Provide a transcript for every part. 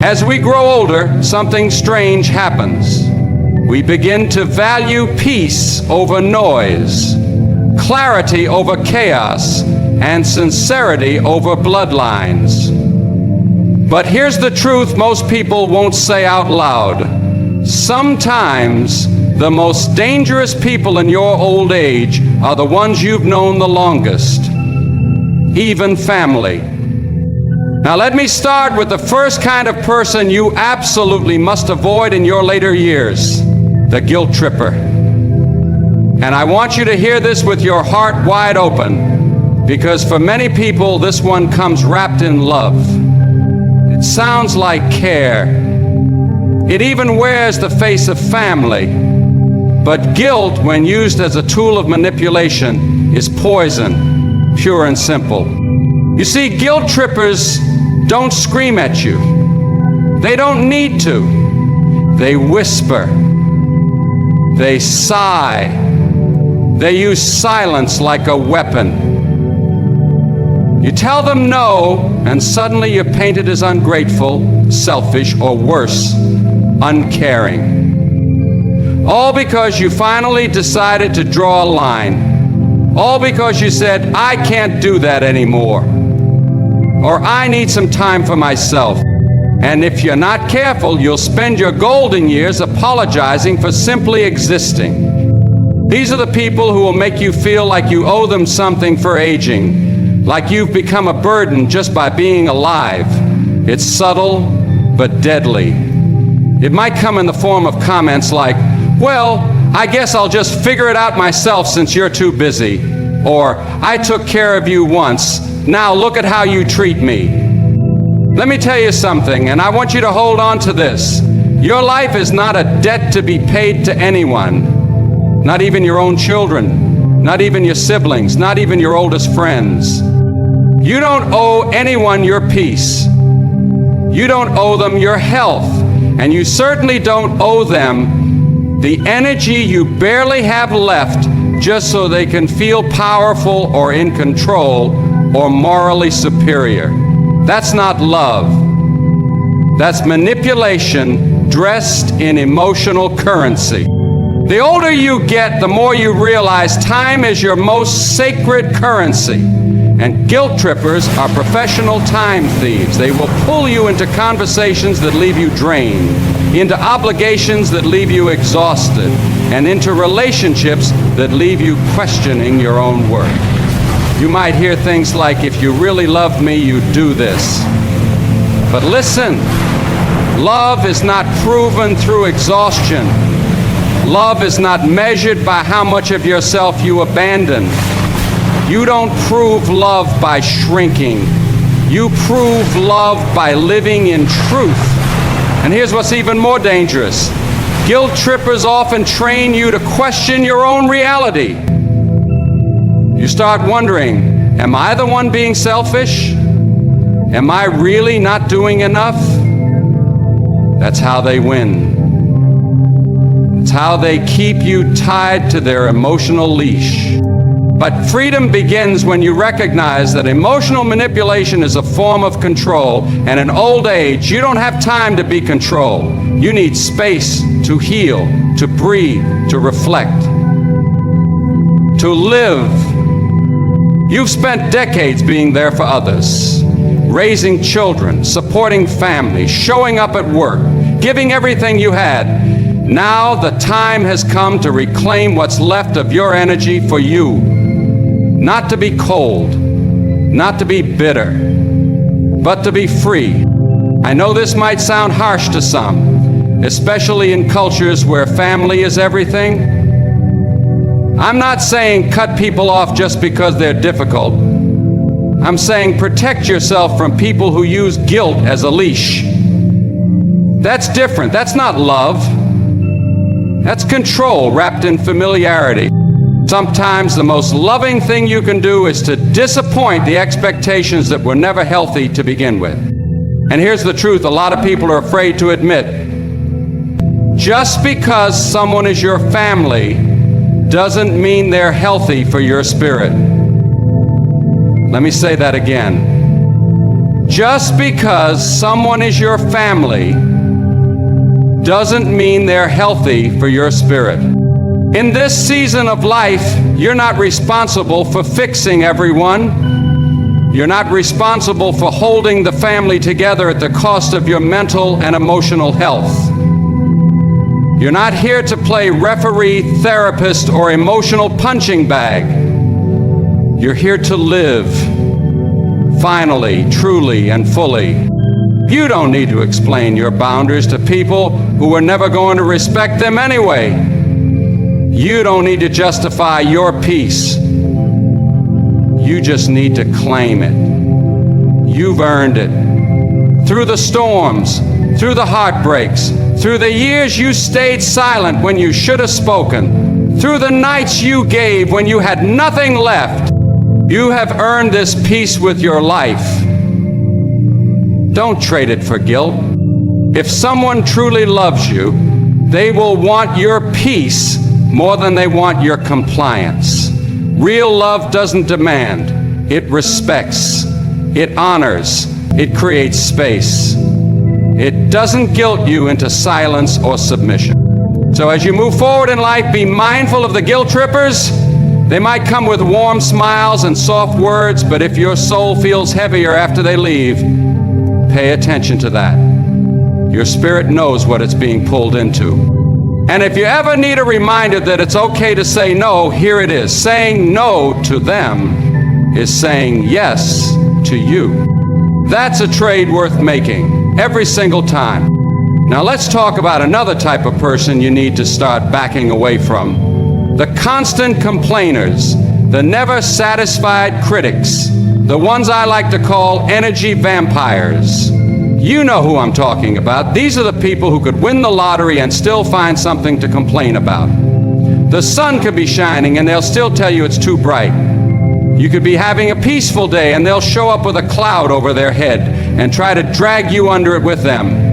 As we grow older, something strange happens. We begin to value peace over noise, clarity over chaos, and sincerity over bloodlines. But here's the truth most people won't say out loud. Sometimes the most dangerous people in your old age are the ones you've known the longest, even family. Now let me start with the first kind of person you absolutely must avoid in your later years, the guilt tripper. And I want you to hear this with your heart wide open, because for many people this one comes wrapped in love. It sounds like care. It even wears the face of family. But guilt, when used as a tool of manipulation, is poison, pure and simple. You see, guilt trippers don't scream at you. They don't need to. They whisper. They sigh. They use silence like a weapon. You tell them no, and suddenly you're painted as ungrateful, selfish, or worse, uncaring. All because you finally decided to draw a line. All because you said, I can't do that anymore. Or I need some time for myself. And if you're not careful, you'll spend your golden years apologizing for simply existing. These are the people who will make you feel like you owe them something for aging, like you've become a burden just by being alive. It's subtle, but deadly. It might come in the form of comments like, well, I guess I'll just figure it out myself since you're too busy. Or, I took care of you once. Now look at how you treat me. Let me tell you something, and I want you to hold on to this. Your life is not a debt to be paid to anyone, not even your own children, not even your siblings, not even your oldest friends. You don't owe anyone your peace. You don't owe them your health, and you certainly don't owe them the energy you barely have left just so they can feel powerful or in control or morally superior. That's not love. That's manipulation dressed in emotional currency. The older you get, the more you realize time is your most sacred currency. And guilt trippers are professional time thieves. They will pull you into conversations that leave you drained, into obligations that leave you exhausted, and into relationships that leave you questioning your own worth. You might hear things like, if you really love me, you'd do this. But listen, love is not proven through exhaustion. Love is not measured by how much of yourself you abandon. You don't prove love by shrinking. You prove love by living in truth. And here's what's even more dangerous. Guilt trippers often train you to question your own reality. You start wondering, am I the one being selfish? Am I really not doing enough? That's how they win. It's how they keep you tied to their emotional leash. But freedom begins when you recognize that emotional manipulation is a form of control, and in old age, you don't have time to be controlled. You need space to heal, to breathe, to reflect, to live. You've spent decades being there for others, raising children, supporting families, showing up at work, giving everything you had. Now the time has come to reclaim what's left of your energy for you. Not to be cold, not to be bitter, but to be free. I know this might sound harsh to some, especially in cultures where family is everything. I'm not saying cut people off just because they're difficult. I'm saying protect yourself from people who use guilt as a leash. That's different. That's not love. That's control wrapped in familiarity. Sometimes the most loving thing you can do is to disappoint the expectations that were never healthy to begin with. And here's the truth a lot of people are afraid to admit. Just because someone is your family doesn't mean they're healthy for your spirit. Let me say that again. Just because someone is your family doesn't mean they're healthy for your spirit. In this season of life, you're not responsible for fixing everyone. You're not responsible for holding the family together at the cost of your mental and emotional health. You're not here to play referee, therapist, or emotional punching bag. You're here to live, finally, truly, and fully. You don't need to explain your boundaries to people who are never going to respect them anyway. You don't need to justify your peace. You just need to claim it. You've earned it. Through the storms, through the heartbreaks, through the years you stayed silent when you should have spoken, through the nights you gave when you had nothing left, you have earned this peace with your life. Don't trade it for guilt. If someone truly loves you, they will want your peace more than they want your compliance. Real love doesn't demand, it respects, it honors, it creates space. It doesn't guilt you into silence or submission. So as you move forward in life, be mindful of the guilt trippers. They might come with warm smiles and soft words, but if your soul feels heavier after they leave, pay attention to that. Your spirit knows what it's being pulled into. And if you ever need a reminder that it's okay to say no, here it is. Saying no to them is saying yes to you. That's a trade worth making, every single time. Now let's talk about another type of person you need to start backing away from. The constant complainers, the never satisfied critics, the ones I like to call energy vampires. You know who I'm talking about. These are the people who could win the lottery and still find something to complain about. The sun could be shining and they'll still tell you it's too bright. You could be having a peaceful day and they'll show up with a cloud over their head and try to drag you under it with them.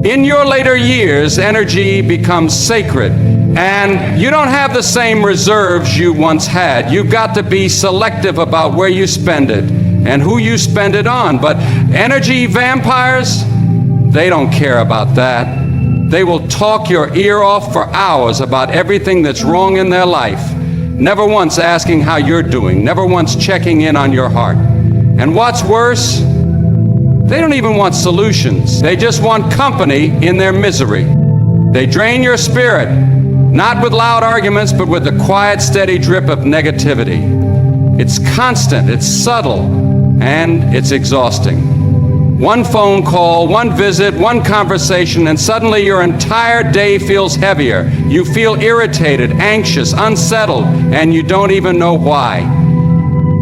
In your later years, energy becomes sacred, and you don't have the same reserves you once had. You've got to be selective about where you spend it and who you spend it on. But energy vampires, they don't care about that. They will talk your ear off for hours about everything that's wrong in their life, never once asking how you're doing, never once checking in on your heart. And what's worse, they don't even want solutions. They just want company in their misery. They drain your spirit, not with loud arguments, but with the quiet, steady drip of negativity. It's constant, it's subtle, and it's exhausting. One phone call, one visit, one conversation, and suddenly your entire day feels heavier. You feel irritated, anxious, unsettled, and you don't even know why.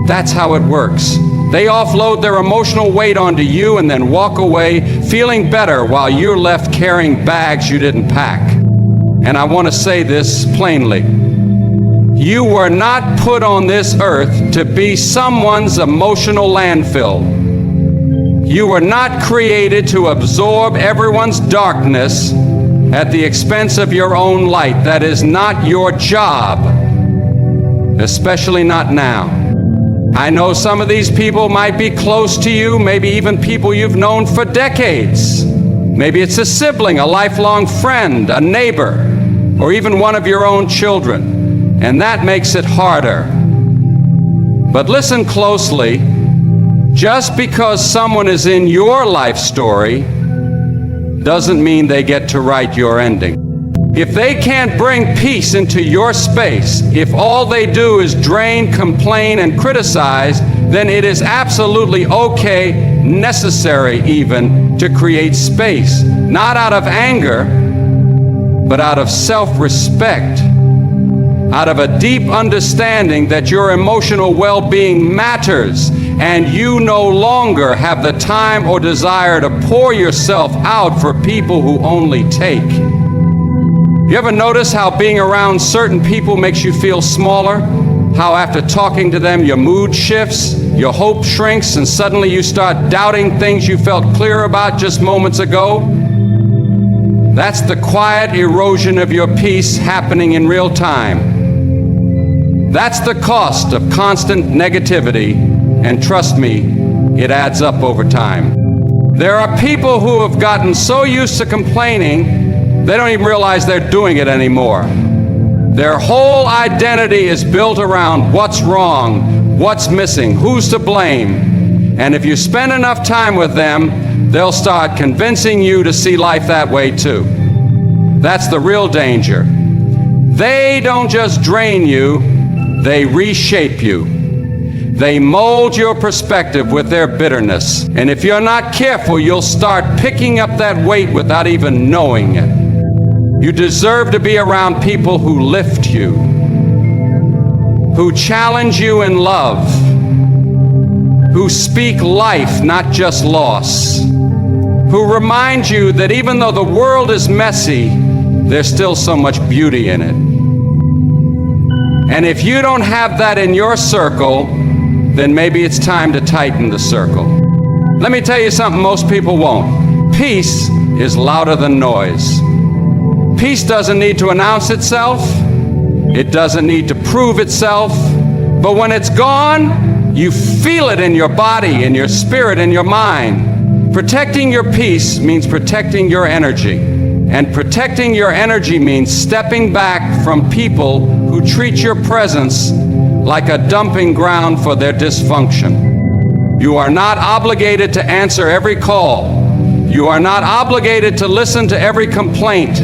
That's how it works. They offload their emotional weight onto you and then walk away feeling better while you're left carrying bags you didn't pack. And I want to say this plainly. You were not put on this earth to be someone's emotional landfill. You were not created to absorb everyone's darkness at the expense of your own light. That is not your job, especially not now. I know some of these people might be close to you, maybe even people you've known for decades. Maybe it's a sibling, a lifelong friend, a neighbor, or even one of your own children, and that makes it harder. But listen closely. Just because someone is in your life story doesn't mean they get to write your ending. If they can't bring peace into your space, if all they do is drain, complain, and criticize, then it is absolutely okay, necessary even, to create space, not out of anger, but out of self-respect, out of a deep understanding that your emotional well-being matters, and you no longer have the time or desire to pour yourself out for people who only take. You ever notice how being around certain people makes you feel smaller? How after talking to them, your mood shifts, your hope shrinks, and suddenly you start doubting things you felt clear about just moments ago? That's the quiet erosion of your peace happening in real time. That's the cost of constant negativity, and trust me, it adds up over time. There are people who have gotten so used to complaining, they don't even realize they're doing it anymore. Their whole identity is built around what's wrong, what's missing, who's to blame. And if you spend enough time with them, they'll start convincing you to see life that way too. That's the real danger. They don't just drain you, they reshape you. They mold your perspective with their bitterness. And if you're not careful, you'll start picking up that weight without even knowing it. You deserve to be around people who lift you, who challenge you in love, who speak life, not just loss, who remind you that even though the world is messy, there's still so much beauty in it. And if you don't have that in your circle, then maybe it's time to tighten the circle. Let me tell you something most people won't. Peace is louder than noise. Peace doesn't need to announce itself. It doesn't need to prove itself. But when it's gone, you feel it in your body, in your spirit, in your mind. Protecting your peace means protecting your energy. And protecting your energy means stepping back from people who treat your presence like a dumping ground for their dysfunction. You are not obligated to answer every call. You are not obligated to listen to every complaint.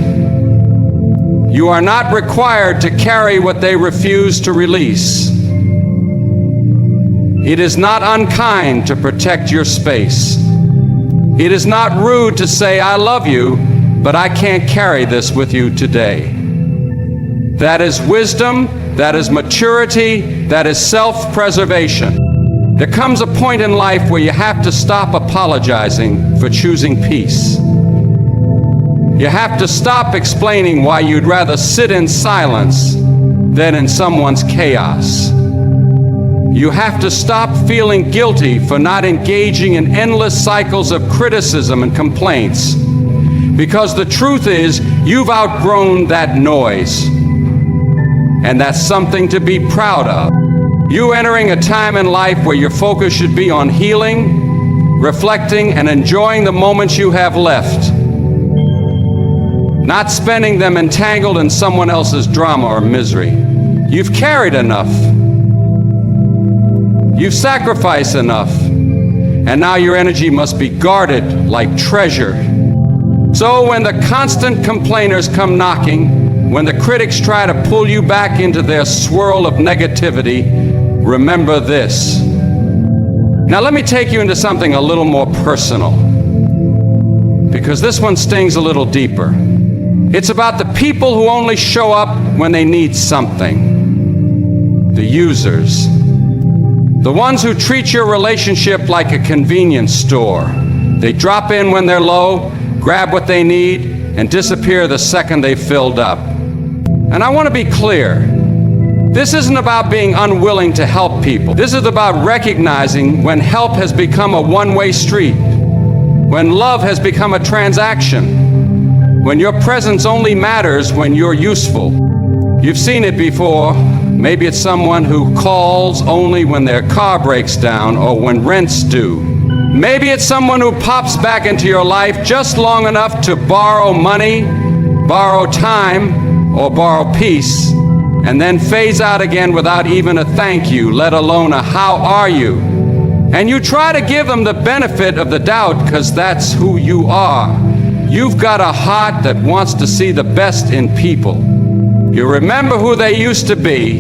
You are not required to carry what they refuse to release. It is not unkind to protect your space. It is not rude to say, I love you, but I can't carry this with you today. That is wisdom, that is maturity, that is self-preservation. There comes a point in life where you have to stop apologizing for choosing peace. You have to stop explaining why you'd rather sit in silence than in someone's chaos. You have to stop feeling guilty for not engaging in endless cycles of criticism and complaints. Because the truth is, you've outgrown that noise. And that's something to be proud of. You entering a time in life where your focus should be on healing, reflecting, and enjoying the moments you have left. Not spending them entangled in someone else's drama or misery. You've carried enough. You've sacrificed enough. And now your energy must be guarded like treasure. So when the constant complainers come knocking, when the critics try to pull you back into their swirl of negativity, remember this. Now let me take you into something a little more personal, because this one stings a little deeper. It's about the people who only show up when they need something. The users. The ones who treat your relationship like a convenience store. They drop in when they're low, grab what they need, and disappear the second they've filled up. And I want to be clear. This isn't about being unwilling to help people. This is about recognizing when help has become a one-way street, when love has become a transaction, when your presence only matters when you're useful. You've seen it before. Maybe it's someone who calls only when their car breaks down or when rent's due. Maybe it's someone who pops back into your life just long enough to borrow money, borrow time, or borrow peace, and then fades out again without even a thank you, let alone a how are you. And you try to give them the benefit of the doubt because that's who you are. You've got a heart that wants to see the best in people. You remember who they used to be.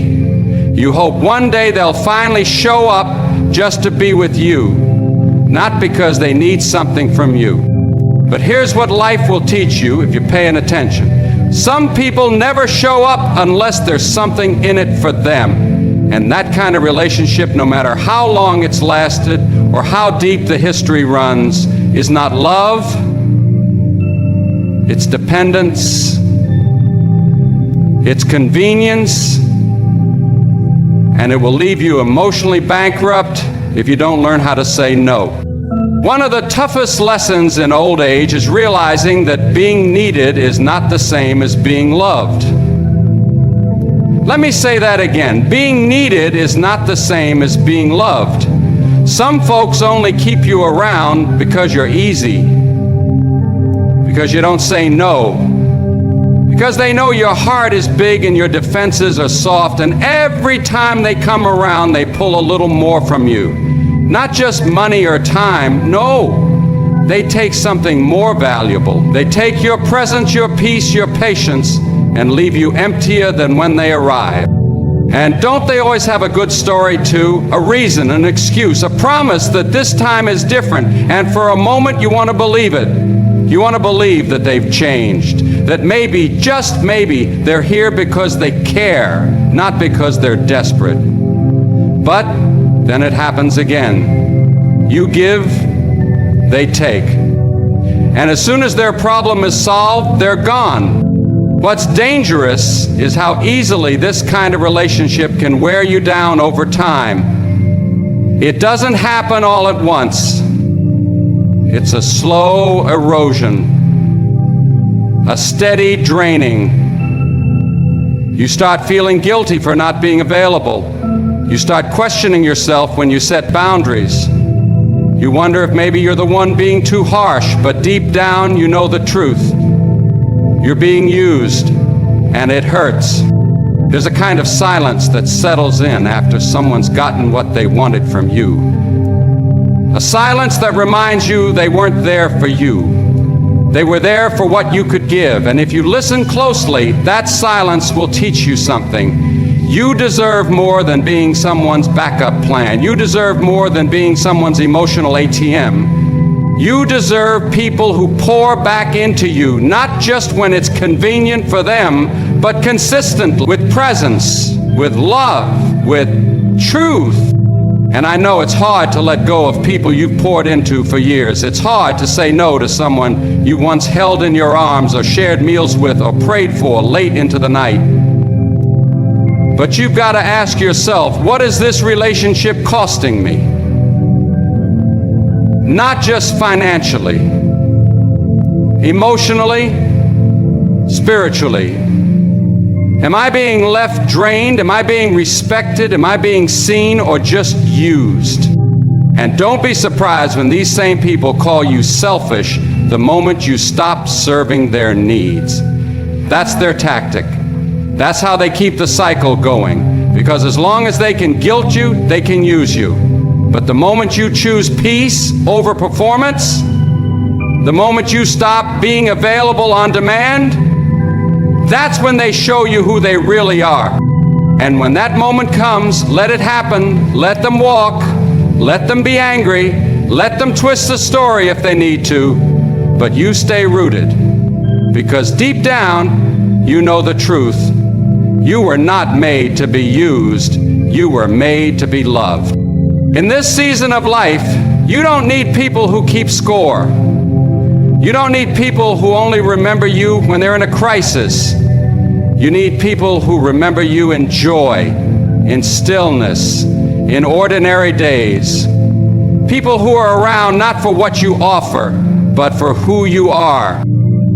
You hope one day they'll finally show up just to be with you, not because they need something from you. But here's what life will teach you if you're paying attention. Some people never show up unless there's something in it for them. And that kind of relationship, no matter how long it's lasted or how deep the history runs, is not love, it's dependence, it's convenience, and it will leave you emotionally bankrupt if you don't learn how to say no. One of the toughest lessons in old age is realizing that being needed is not the same as being loved. Let me say that again. Being needed is not the same as being loved. Some folks only keep you around because you're easy, because you don't say no, because they know your heart is big and your defenses are soft, and every time they come around, they pull a little more from you. Not just money or time, no. They take something more valuable. They take your presence, your peace, your patience, and leave you emptier than when they arrive. And don't they always have a good story too? A reason, an excuse, a promise that this time is different. And for a moment you want to believe it. You want to believe that they've changed. That maybe, just maybe, they're here because they care, not because they're desperate. But then it happens again. You give, they take. And as soon as their problem is solved, they're gone. What's dangerous is how easily this kind of relationship can wear you down over time. It doesn't happen all at once. It's a slow erosion, a steady draining. You start feeling guilty for not being available. You start questioning yourself when you set boundaries. You wonder if maybe you're the one being too harsh, but deep down you know the truth. You're being used, and it hurts. There's a kind of silence that settles in after someone's gotten what they wanted from you. A silence that reminds you they weren't there for you. They were there for what you could give, and if you listen closely, that silence will teach you something. You deserve more than being someone's backup plan. You deserve more than being someone's emotional ATM. You deserve people who pour back into you, not just when it's convenient for them, but consistently, with presence, with love, with truth. And I know it's hard to let go of people you've poured into for years. It's hard to say no to someone you once held in your arms or shared meals with or prayed for late into the night. But you've got to ask yourself, what is this relationship costing me? Not just financially, emotionally, spiritually. Am I being left drained? Am I being respected? Am I being seen or just used? And don't be surprised when these same people call you selfish the moment you stop serving their needs. That's their tactic. That's how they keep the cycle going. Because as long as they can guilt you, they can use you. But the moment you choose peace over performance, the moment you stop being available on demand, that's when they show you who they really are. And when that moment comes, let it happen. Let them walk. Let them be angry. Let them twist the story if they need to. But you stay rooted. Because deep down, you know the truth. You were not made to be used. You were made to be loved. In this season of life, you don't need people who keep score. You don't need people who only remember you when they're in a crisis. You need people who remember you in joy, in stillness, in ordinary days. People who are around not for what you offer, but for who you are.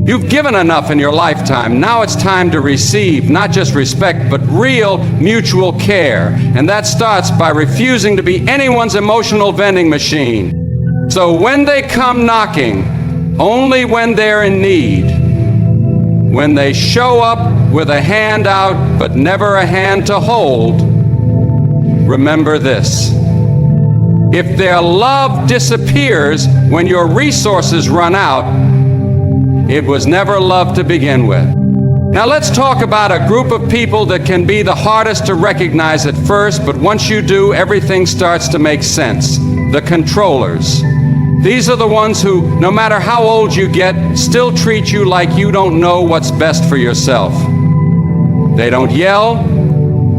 You've given enough in your lifetime. Now it's time to receive not just respect, but real mutual care. And that starts by refusing to be anyone's emotional vending machine. So when they come knocking, only when they're in need, when they show up with a hand out, but never a hand to hold, remember this. If their love disappears when your resources run out, it was never love to begin with. Now let's talk about a group of people that can be the hardest to recognize at first, but once you do, everything starts to make sense. The controllers. These are the ones who, no matter how old you get, still treat you like you don't know what's best for yourself. They don't yell.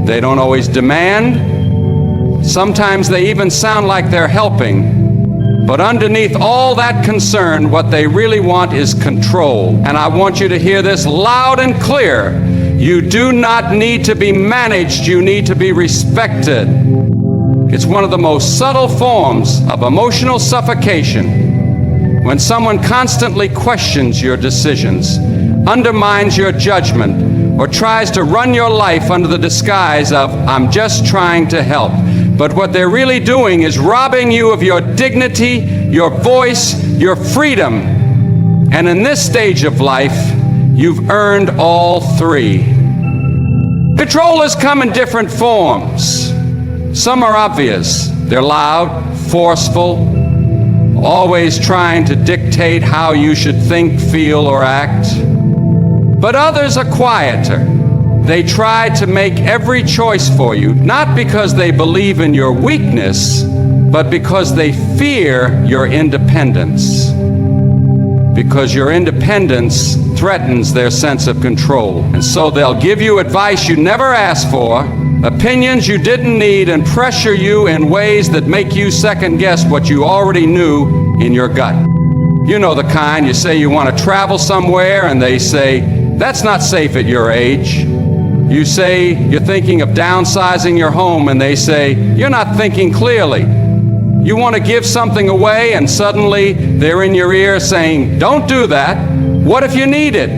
They don't always demand. Sometimes they even sound like they're helping. But underneath all that concern, what they really want is control. And I want you to hear this loud and clear. You do not need to be managed, you need to be respected. It's one of the most subtle forms of emotional suffocation when someone constantly questions your decisions, undermines your judgment, or tries to run your life under the disguise of, I'm just trying to help. But what they're really doing is robbing you of your dignity, your voice, your freedom. And in this stage of life, you've earned all three. Controllers come in different forms. Some are obvious. They're loud, forceful, always trying to dictate how you should think, feel, or act. But others are quieter. They try to make every choice for you, not because they believe in your weakness, but because they fear your independence. Because your independence threatens their sense of control. And so they'll give you advice you never asked for, opinions you didn't need, and pressure you in ways that make you second-guess what you already knew in your gut. You know the kind. You say you want to travel somewhere, and they say, that's not safe at your age. You say you're thinking of downsizing your home, and they say, you're not thinking clearly. You want to give something away, and suddenly they're in your ear saying, don't do that. What if you need it?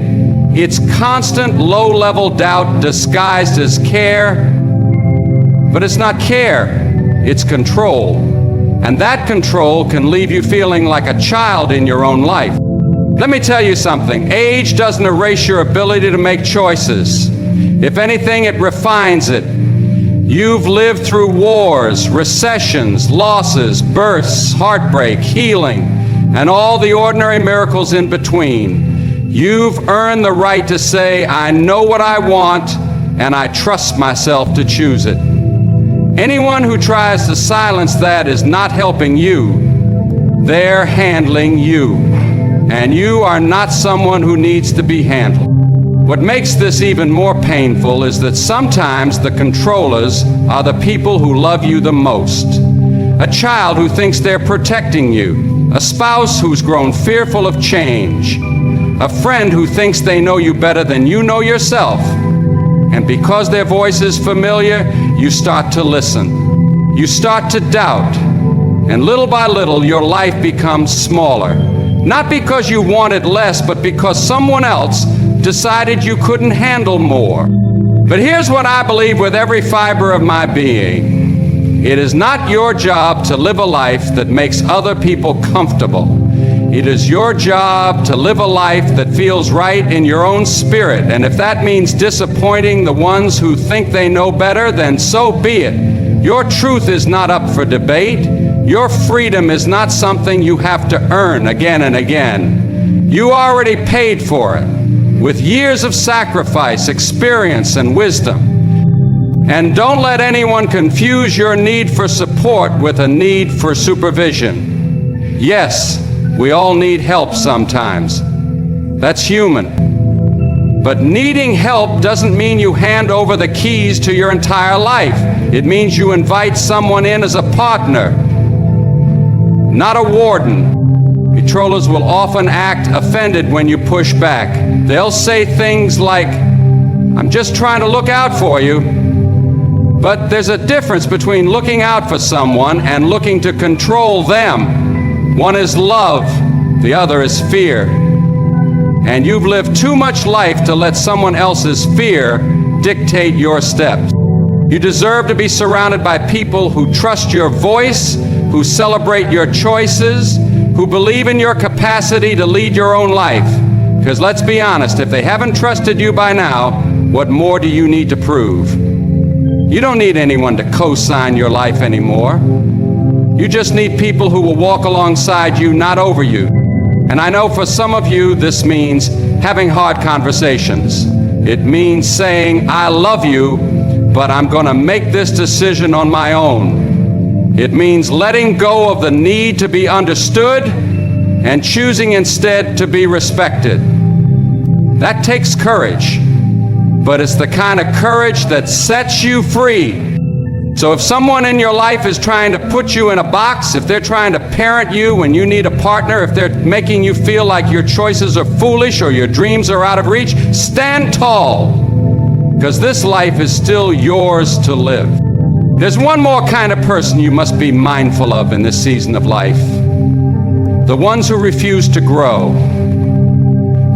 It's constant low-level doubt disguised as care, but it's not care, it's control. And that control can leave you feeling like a child in your own life. Let me tell you something. Age doesn't erase your ability to make choices. If anything, it refines it. You've lived through wars, recessions, losses, births, heartbreak, healing, and all the ordinary miracles in between. You've earned the right to say, I know what I want, and I trust myself to choose it. Anyone who tries to silence that is not helping you. They're handling you. And you are not someone who needs to be handled. What makes this even more painful is that sometimes the controllers are the people who love you the most. A child who thinks they're protecting you. A spouse who's grown fearful of change. A friend who thinks they know you better than you know yourself. And because their voice is familiar, you start to listen. You start to doubt. And little by little, your life becomes smaller. Not because you wanted less, but because someone else decided you couldn't handle more. But here's what I believe with every fiber of my being. It is not your job to live a life that makes other people comfortable. It is your job to live a life that feels right in your own spirit. And if that means disappointing the ones who think they know better, then so be it. Your truth is not up for debate. Your freedom is not something you have to earn again and again. You already paid for it with years of sacrifice, experience, and wisdom. And don't let anyone confuse your need for support with a need for supervision. Yes, we all need help sometimes. That's human. But needing help doesn't mean you hand over the keys to your entire life. It means you invite someone in as a partner, not a warden. Controllers will often act offended when you push back. They'll say things like, I'm just trying to look out for you. But there's a difference between looking out for someone and looking to control them. One is love, the other is fear. And you've lived too much life to let someone else's fear dictate your steps. You deserve to be surrounded by people who trust your voice, who celebrate your choices, who believe in your capacity to lead your own life. Because let's be honest, if they haven't trusted you by now, what more do you need to prove? You don't need anyone to co-sign your life anymore. You just need people who will walk alongside you, not over you. And I know for some of you, this means having hard conversations. It means saying, I love you, but I'm going to make this decision on my own. It means letting go of the need to be understood and choosing instead to be respected. That takes courage, but it's the kind of courage that sets you free. So if someone in your life is trying to put you in a box, if they're trying to parent you when you need a partner, if they're making you feel like your choices are foolish or your dreams are out of reach, stand tall, because this life is still yours to live. There's one more kind of person you must be mindful of in this season of life. The ones who refuse to grow.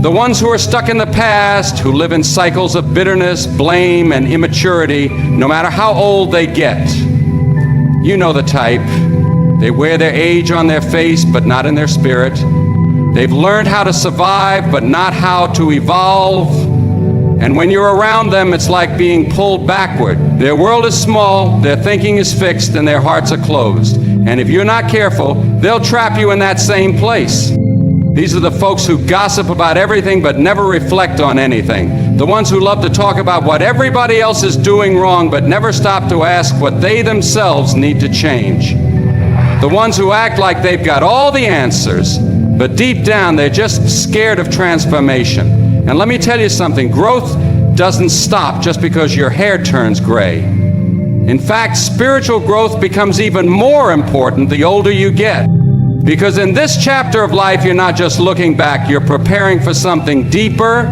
The ones who are stuck in the past, who live in cycles of bitterness, blame, and immaturity, no matter how old they get. You know the type. They wear their age on their face, but not in their spirit. They've learned how to survive, but not how to evolve. And when you're around them, it's like being pulled backward. Their world is small, their thinking is fixed, and their hearts are closed. And if you're not careful, they'll trap you in that same place. These are the folks who gossip about everything but never reflect on anything. The ones who love to talk about what everybody else is doing wrong but never stop to ask what they themselves need to change. The ones who act like they've got all the answers, but deep down they're just scared of transformation. And let me tell you something, growth doesn't stop just because your hair turns gray. In fact, spiritual growth becomes even more important the older you get. Because in this chapter of life, you're not just looking back, you're preparing for something deeper,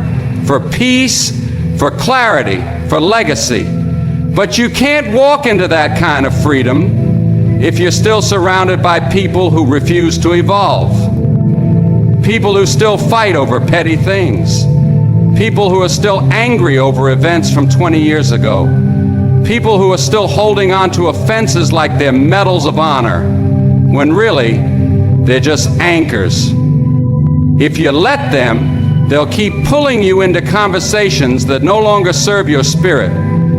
for peace, for clarity, for legacy. But you can't walk into that kind of freedom if you're still surrounded by people who refuse to evolve. People who still fight over petty things. People who are still angry over events from 20 years ago. People who are still holding on to offenses like they're medals of honor, when really, they're just anchors. If you let them, they'll keep pulling you into conversations that no longer serve your spirit,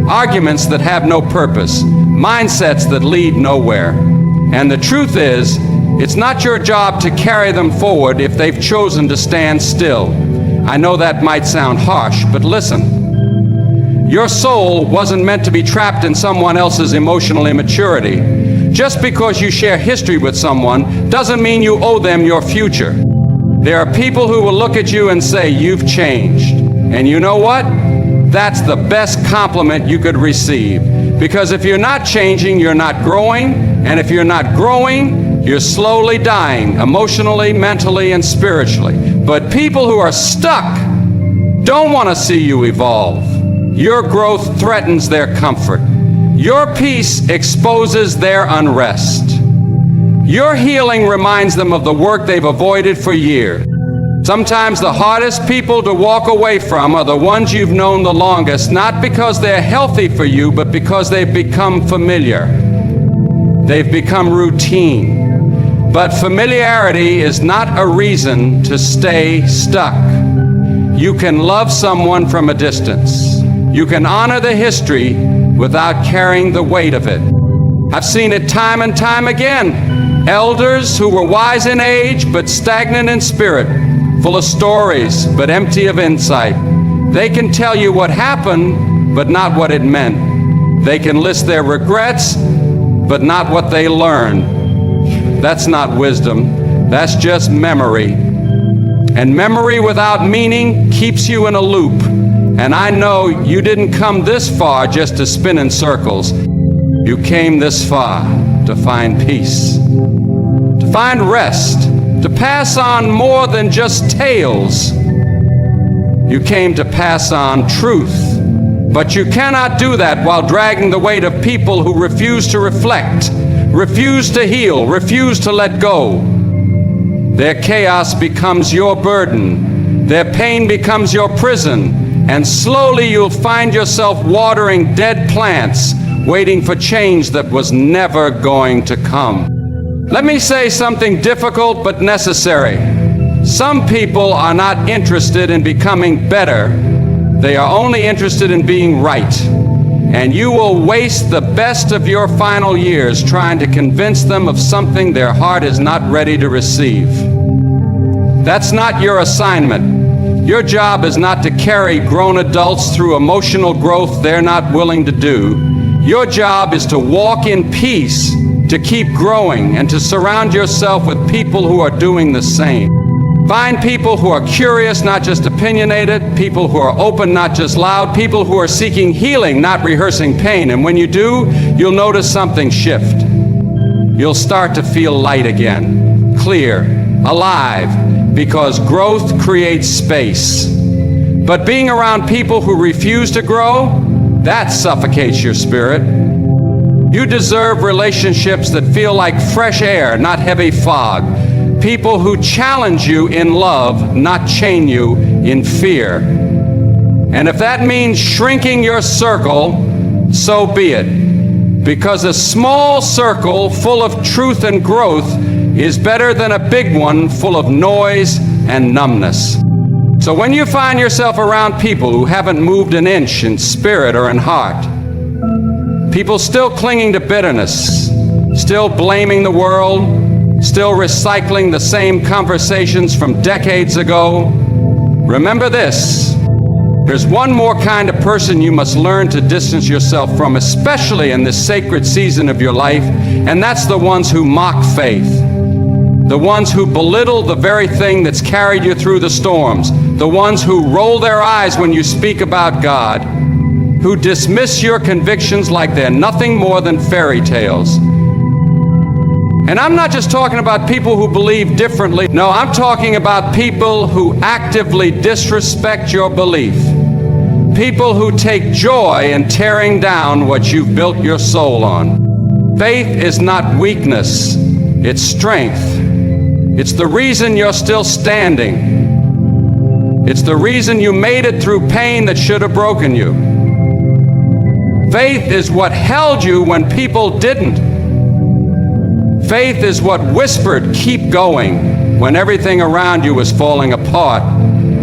arguments that have no purpose, mindsets that lead nowhere. And the truth is, it's not your job to carry them forward if they've chosen to stand still. I know that might sound harsh, but listen. Your soul wasn't meant to be trapped in someone else's emotional immaturity. Just because you share history with someone doesn't mean you owe them your future. There are people who will look at you and say, "You've changed." And you know what? That's the best compliment you could receive. Because if you're not changing, you're not growing. And if you're not growing, you're slowly dying, emotionally, mentally, and spiritually. But people who are stuck don't want to see you evolve. Your growth threatens their comfort. Your peace exposes their unrest. Your healing reminds them of the work they've avoided for years. Sometimes the hardest people to walk away from are the ones you've known the longest, not because they're healthy for you, but because they've become familiar. They've become routine. But familiarity is not a reason to stay stuck. You can love someone from a distance. You can honor the history without carrying the weight of it. I've seen it time and time again. Elders who were wise in age but stagnant in spirit, full of stories but empty of insight. They can tell you what happened but not what it meant. They can list their regrets but not what they learned. That's not wisdom. That's just memory. And memory without meaning keeps you in a loop. And I know you didn't come this far just to spin in circles. You came this far to find peace, to find rest, to pass on more than just tales. You came to pass on truth. But you cannot do that while dragging the weight of people who refuse to reflect, refuse to heal, refuse to let go. Their chaos becomes your burden. Their pain becomes your prison. And slowly you'll find yourself watering dead plants, waiting for change that was never going to come. Let me say something difficult but necessary. Some people are not interested in becoming better. They are only interested in being right. And you will waste the best of your final years trying to convince them of something their heart is not ready to receive. That's not your assignment. Your job is not to carry grown adults through emotional growth they're not willing to do. Your job is to walk in peace, to keep growing, and to surround yourself with people who are doing the same. Find people who are curious, not just opinionated, people who are open, not just loud, people who are seeking healing, not rehearsing pain. And when you do, you'll notice something shift. You'll start to feel light again, clear, alive, because growth creates space. But being around people who refuse to grow, that suffocates your spirit. You deserve relationships that feel like fresh air, not heavy fog. People who challenge you in love, not chain you in fear. And if that means shrinking your circle, so be it. Because a small circle full of truth and growth is better than a big one full of noise and numbness. So when you find yourself around people who haven't moved an inch in spirit or in heart, people still clinging to bitterness, still blaming the world, still recycling the same conversations from decades ago, remember this: there's one more kind of person you must learn to distance yourself from, especially in this sacred season of your life, and that's the ones who mock faith. The ones who belittle the very thing that's carried you through the storms. The ones who roll their eyes when you speak about God. Who dismiss your convictions like they're nothing more than fairy tales. And I'm not just talking about people who believe differently. No, I'm talking about people who actively disrespect your belief. People who take joy in tearing down what you've built your soul on. Faith is not weakness, it's strength. It's the reason you're still standing. It's the reason you made it through pain that should have broken you. Faith is what held you when people didn't. Faith is what whispered, "Keep going," when everything around you was falling apart.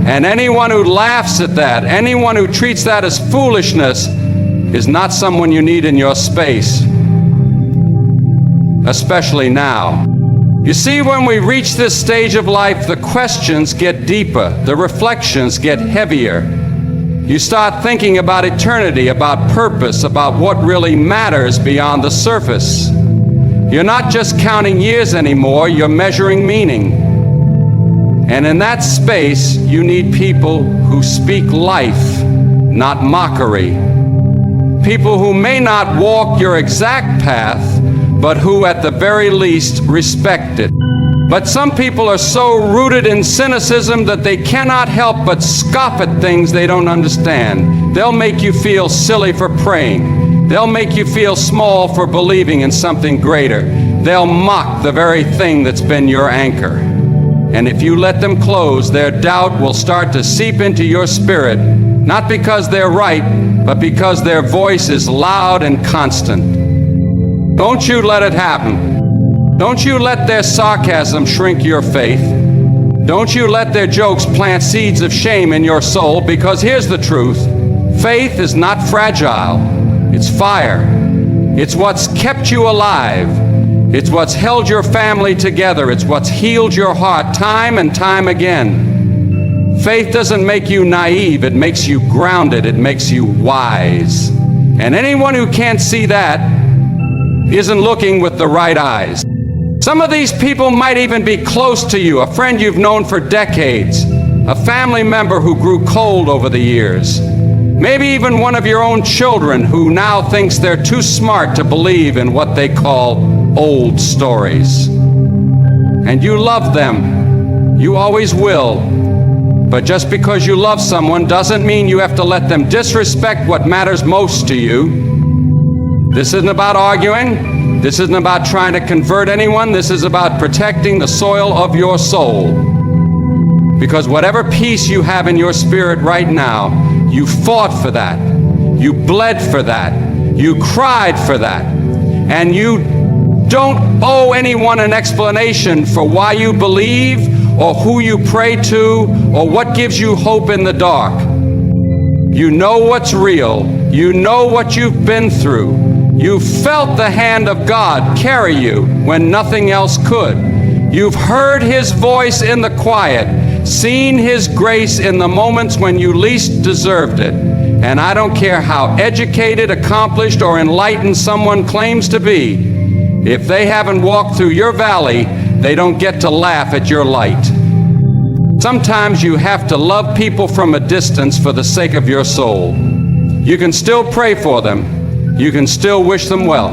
And anyone who laughs at that, anyone who treats that as foolishness, is not someone you need in your space, especially now. You see, when we reach this stage of life, the questions get deeper, the reflections get heavier. You start thinking about eternity, about purpose, about what really matters beyond the surface. You're not just counting years anymore, you're measuring meaning. And in that space, you need people who speak life, not mockery. People who may not walk your exact path, but who at the very least respect it. But some people are so rooted in cynicism that they cannot help but scoff at things they don't understand. They'll make you feel silly for praying. They'll make you feel small for believing in something greater. They'll mock the very thing that's been your anchor. And if you let them close, their doubt will start to seep into your spirit, not because they're right, but because their voice is loud and constant. Don't you let it happen. Don't you let their sarcasm shrink your faith. Don't you let their jokes plant seeds of shame in your soul, because here's the truth. Faith is not fragile. It's fire. It's what's kept you alive. It's what's held your family together. It's what's healed your heart time and time again. Faith doesn't make you naive. It makes you grounded. It makes you wise. And anyone who can't see that isn't looking with the right eyes. Some of these people might even be close to you, a friend you've known for decades, a family member who grew cold over the years, maybe even one of your own children who now thinks they're too smart to believe in what they call old stories. And you love them. You always will. But just because you love someone doesn't mean you have to let them disrespect what matters most to you. This isn't about arguing. This isn't about trying to convert anyone. This is about protecting the soil of your soul. Because whatever peace you have in your spirit right now, you fought for that. You bled for that. You cried for that. And you don't owe anyone an explanation for why you believe or who you pray to or what gives you hope in the dark. You know what's real. You know what you've been through. You felt the hand of God carry you when nothing else could. You've heard His voice in the quiet, seen His grace in the moments when you least deserved it. And I don't care how educated, accomplished, or enlightened someone claims to be, if they haven't walked through your valley, they don't get to laugh at your light. Sometimes you have to love people from a distance for the sake of your soul. You can still pray for them. You can still wish them well,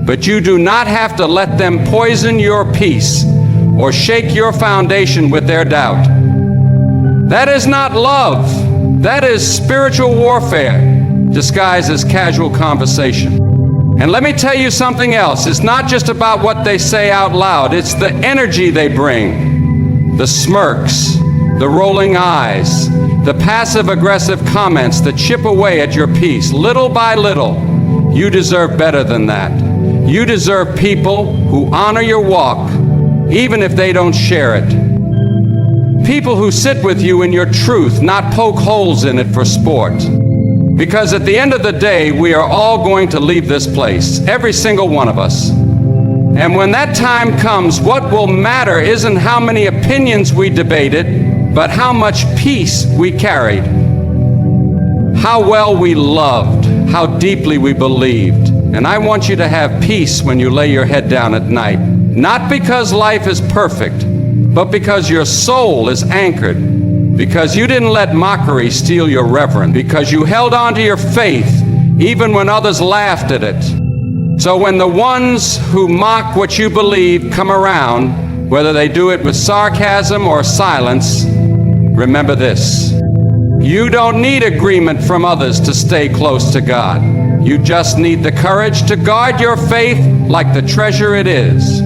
but you do not have to let them poison your peace or shake your foundation with their doubt. That is not love. That is spiritual warfare disguised as casual conversation. And let me tell you something else. It's not just about what they say out loud. It's the energy they bring, the smirks, the rolling eyes, the passive-aggressive comments that chip away at your peace little by little. You deserve better than that. You deserve people who honor your walk, even if they don't share it. People who sit with you in your truth, not poke holes in it for sport. Because at the end of the day, we are all going to leave this place, every single one of us. And when that time comes, what will matter isn't how many opinions we debated, but how much peace we carried, how well we loved, how deeply we believed. And I want you to have peace when you lay your head down at night, not because life is perfect, but because your soul is anchored, because you didn't let mockery steal your reverence, because you held on to your faith even when others laughed at it. So when the ones who mock what you believe come around, whether they do it with sarcasm or silence, remember this: you don't need agreement from others to stay close to God. You just need the courage to guard your faith like the treasure it is.